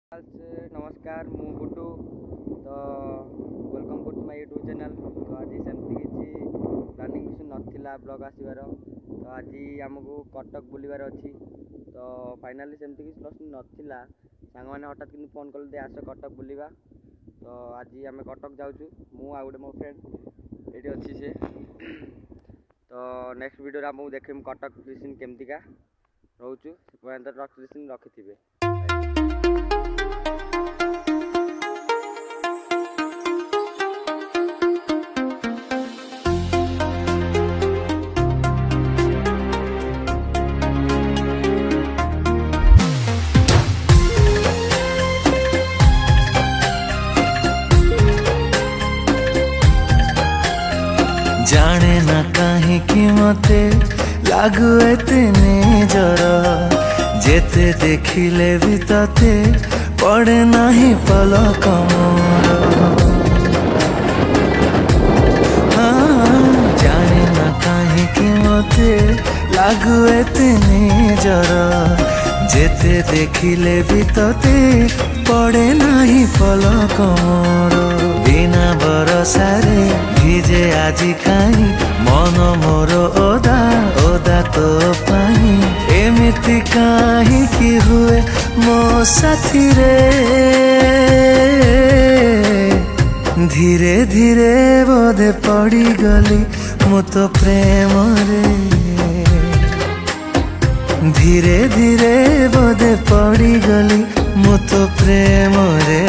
नमस्कार मु गुड्डू तो वेलकम कर माय यूट्यूब चैनल। तो आज सेमती किसी प्लानिंग नाला ब्लॉग आसबार। तो आज आमको कटक बुलबार अच्छी। तो फाइनाली सेमती किसी प्लानिंग नाला सांग मैंने हठात कि फोन कले आस कटक बुलवा। तो आज आम कटक जाऊँ मु आ गए मो फ्रेंड ये अच्छी से। तो नेक्स्ट वीडियो आमको देखे कटक सीन केमतिका रोचु से रखी थे। जाने ना कहीं कि मते लागू एतने जर जेते देखिले भी तते पड़े नहीं पलक मोर। जाने ना कहीं कि मते लागू एतने जर जेते देखिले भी तते पड़े नहीं पलक मोर। बिना बरसारे भिजे आजी काई मन मोर ओदा ओदा तो पाई एमिति काहे कि हुए मो साथी रे। धीरे धीरे बोधे पड़ी गली मु तो प्रेम रे। धीरे धीरे बोधे पड़ी गली मु तो प्रेम रे।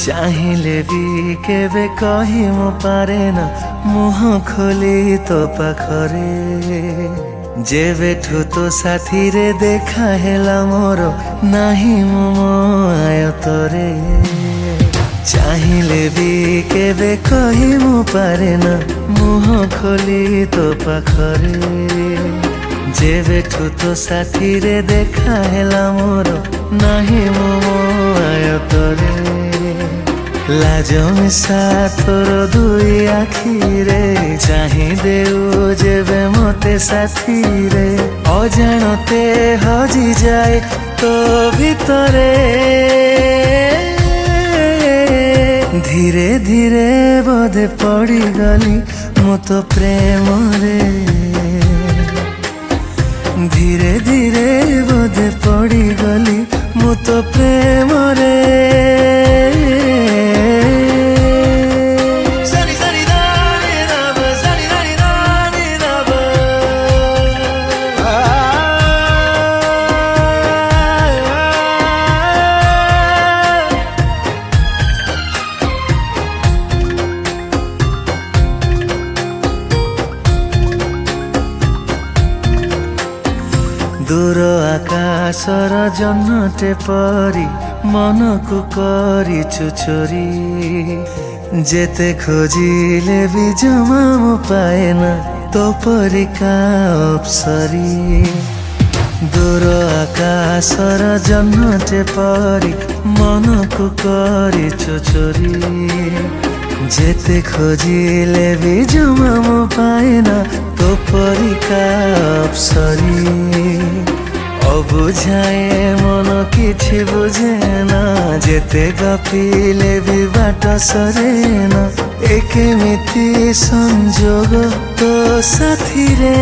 चाहिले भी केबे कही मु पारे ना मुह खोली तो पाखरे जेबेठु तो साथी रे देखा हेला मोर नाही मो आयतरे। चाहिले भी केबे कही मु पारे ना मुह खोली तो पाखरे जेबेठु तो साथी रे देखा हेला मोर नाही मो आयतरे। लाज मिशा तोर दुई आखिरे चाही देउ जेबे मते साथी रे अजाणते हजी जाए तो भितरे। धीरे धीरे बोधे पड़ी गली मु तो प्रेम रे। धीरे धीरे बोधे पड़ी गली मु तो प्रेम रे। दूर आकाशर जन्नटे परी मन को करिछु चोरी जेते खोजिले भी जमा मु पाए ना तो परिका अप्सरी। दूर आकाशर जन्नटे परी मन को करिछु चोरी जेते खोजिले भी जमा मु पाए ना तो परिका अप्सरी। अबुझाए मन किछि बुझे ना जेते गपिले भी बाट सरे ना एकेमिति संजोग तो साथी रे।